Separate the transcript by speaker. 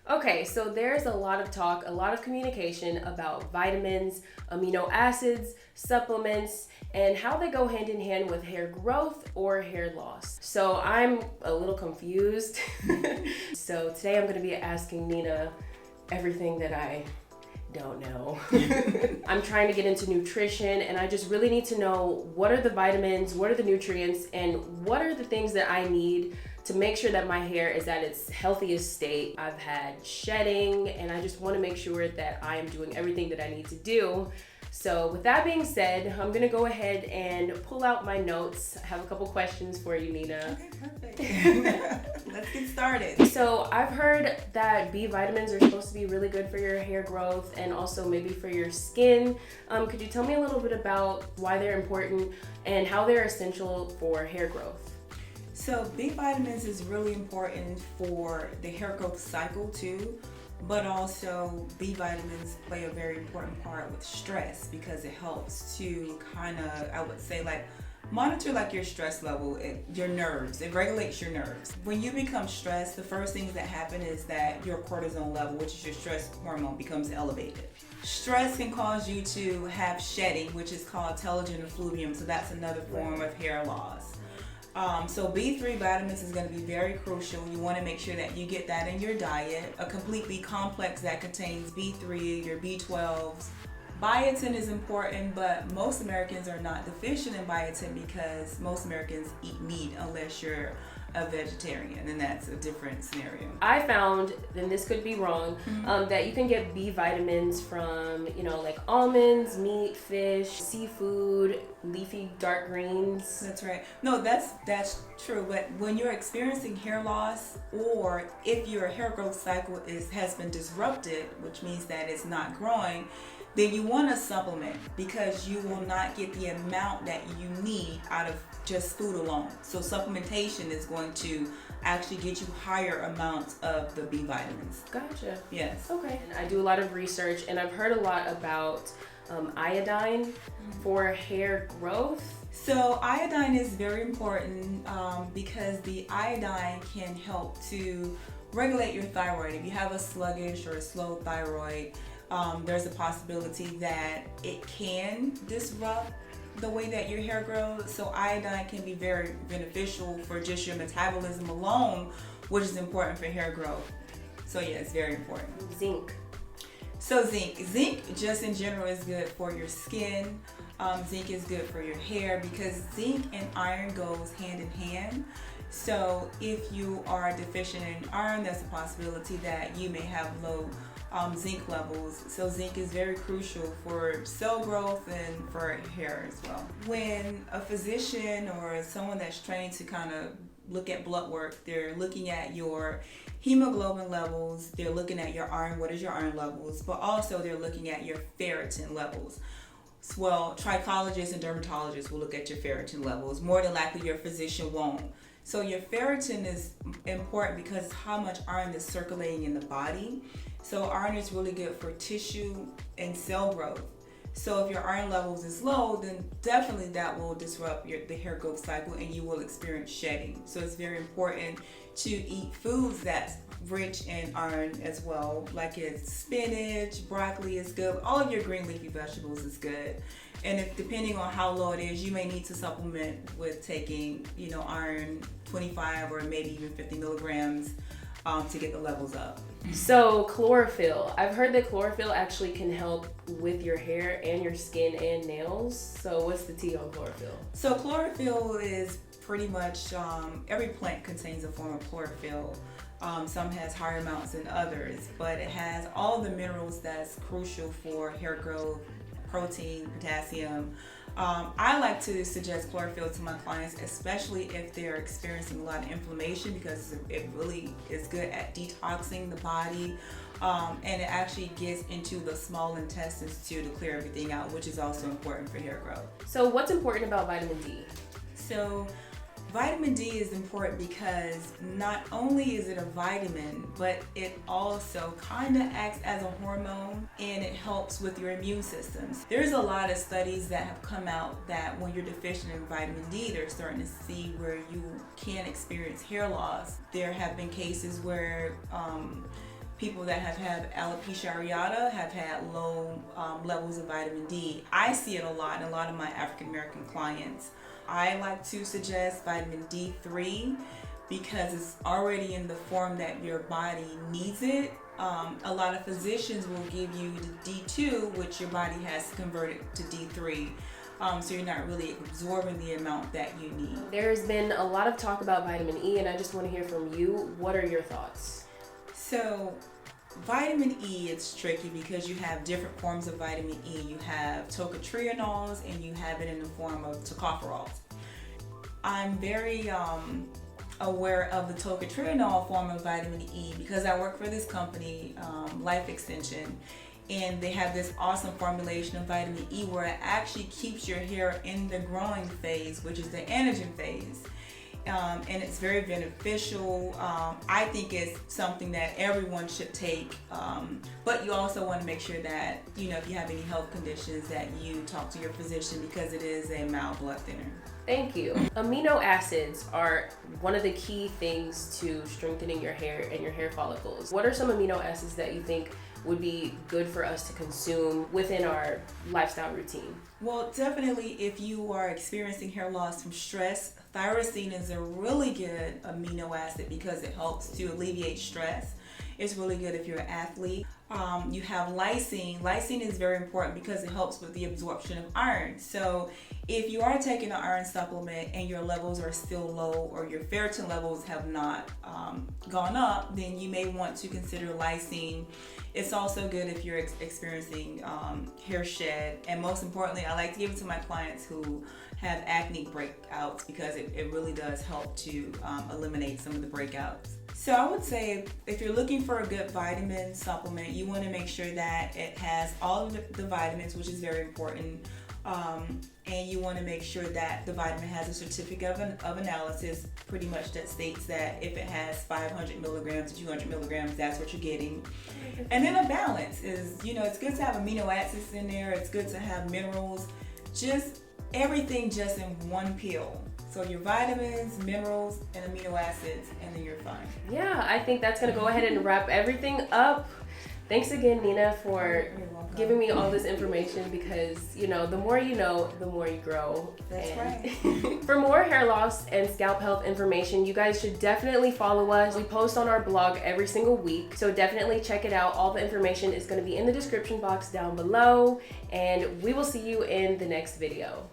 Speaker 1: Okay, so there's a lot of talk, a lot of communication about vitamins, amino acids, supplements, and how they go hand in hand with hair growth or hair loss. So I'm a little confused. So today I'm going to be asking Nina everything that I don't know. I'm trying to get into nutrition, and I just really need to know what are the vitamins, what are the nutrients, and what are the things that I need to make sure that my hair is at its healthiest state. I've had shedding, and I just want to make sure that I am doing everything that I need to do. So with that being said, I'm gonna go ahead and pull out my notes. I have a couple questions for you, Nina.
Speaker 2: Okay, perfect. Let's get started.
Speaker 1: So I've heard that B vitamins are supposed to be really good for your hair growth and also maybe for your skin. Could you tell me a little bit about why they're important and how they're essential for hair growth?
Speaker 2: So B vitamins is really important for the hair growth cycle too, but also B vitamins play a very important part with stress because it helps to kind of, I would say, like monitor like your stress level, your nerves. It regulates your nerves. When you become stressed, the first things that happen is that your cortisol level, which is your stress hormone, becomes elevated. Stress can cause you to have shedding, which is called telogen effluvium, so that's another form of hair loss. So B3 vitamins is going to be very crucial. You want to make sure that you get that in your diet. A complete B complex that contains B3, your B12s. Biotin is important, but most Americans are not deficient in biotin because most Americans eat meat unless you're a vegetarian, and that's a different scenario.
Speaker 1: I found, and this could be wrong, that you can get B vitamins from, like almonds, meat, fish, seafood, leafy dark greens.
Speaker 2: That's right. No, that's true. But when you're experiencing hair loss, or if your hair growth cycle has been disrupted, which means that it's not growing, then you want to supplement because you will not get the amount that you need out of just food alone. So supplementation is going to actually get you higher amounts of the B vitamins.
Speaker 1: Gotcha.
Speaker 2: Yes.
Speaker 1: Okay. I do a lot of research, and I've heard a lot about iodine for hair growth.
Speaker 2: So iodine is very important because the iodine can help to regulate your thyroid. If you have a sluggish or a slow thyroid, there's a possibility that it can disrupt the way that your hair grows. So iodine can be very beneficial for just your metabolism alone, which is important for hair growth. So yeah, it's very important.
Speaker 1: Zinc.
Speaker 2: So zinc just in general is good for your skin. Zinc is good for your hair because zinc and iron goes hand in hand. So if you are deficient in iron, there's a possibility that you may have low zinc levels. So zinc is very crucial for cell growth and for hair as well. When a physician or someone that's trained to kind of look at blood work, they're looking at your hemoglobin levels, they're looking at your iron, what is your iron levels, but also they're looking at your ferritin levels. Well, trichologists and dermatologists will look at your ferritin levels. More than likely your physician won't. So your ferritin is important because it's how much iron is circulating in the body. So iron is really good for tissue and cell growth. So if your iron levels is low, then definitely that will disrupt the hair growth cycle and you will experience shedding. So it's very important to eat foods that's rich in iron as well, like it's spinach, broccoli is good. All of your green leafy vegetables is good. And if depending on how low it is, you may need to supplement with taking, iron 25 or maybe even 50 milligrams to get the levels up.
Speaker 1: So chlorophyll. I've heard that chlorophyll actually can help with your hair and your skin and nails. So what's the tea on chlorophyll?
Speaker 2: So chlorophyll is pretty much, every plant contains a form of chlorophyll. Some has higher amounts than others, but it has all the minerals that's crucial for hair growth, protein, potassium. I like to suggest chlorophyll to my clients, especially if they're experiencing a lot of inflammation, because it really is good at detoxing the body, and it actually gets into the small intestines too to clear everything out, which is also important for hair growth.
Speaker 1: So what's important about vitamin D?
Speaker 2: So vitamin D is important because not only is it a vitamin, but it also kind of acts as a hormone and it helps with your immune systems. There's a lot of studies that have come out that when you're deficient in vitamin D, they're starting to see where you can experience hair loss. There have been cases where people that have had alopecia areata have had low levels of vitamin D. I see it a lot in a lot of my African American clients. I like to suggest vitamin D3 because it's already in the form that your body needs it. A lot of physicians will give you the D2, which your body has converted to D3. So you're not really absorbing the amount that you need.
Speaker 1: There's been a lot of talk about vitamin E, and I just want to hear from you. What are your thoughts?
Speaker 2: So vitamin E, it's tricky because you have different forms of vitamin E. You have tocotrienols and you have it in the form of tocopherols. I'm very aware of the tocotrienol form of vitamin E because I work for this company, Life Extension, and they have this awesome formulation of vitamin E where it actually keeps your hair in the growing phase, which is the anagen phase. And it's very beneficial. I think it's something that everyone should take, but you also want to make sure that, you know, if you have any health conditions, that you talk to your physician because it is a mild blood thinner.
Speaker 1: Thank you. Amino acids are one of the key things to strengthening your hair and your hair follicles. What are some amino acids that you think would be good for us to consume within our lifestyle routine?
Speaker 2: Well, definitely if you are experiencing hair loss from stress, thyroid is a really good amino acid because it helps to alleviate stress. It's really good if you're an athlete. You have lysine. Lysine is very important because it helps with the absorption of iron. So if you are taking an iron supplement and your levels are still low or your ferritin levels have not gone up, then you may want to consider lysine. It's also good if you're experiencing hair shed. And most importantly, I like to give it to my clients who have acne breakouts because it really does help to eliminate some of the breakouts. So I would say if you're looking for a good vitamin supplement, you want to make sure that it has all of the vitamins, which is very important. And you want to make sure that the vitamin has a certificate of analysis, pretty much that states that if it has 500 milligrams to 200 milligrams, that's what you're getting. And then a balance is, you know, it's good to have amino acids in there. It's good to have minerals, just everything just in one pill. So your vitamins, minerals, and amino acids, and then you're fine.
Speaker 1: Yeah, I think that's going to go ahead and wrap everything up. Thanks again, Nina, for giving me all this information because, you know, the more you know, the more you grow.
Speaker 2: That's right.
Speaker 1: For more hair loss and scalp health information, you guys should definitely follow us. We post on our blog every single week, so definitely check it out. All the information is going to be in the description box down below, and we will see you in the next video.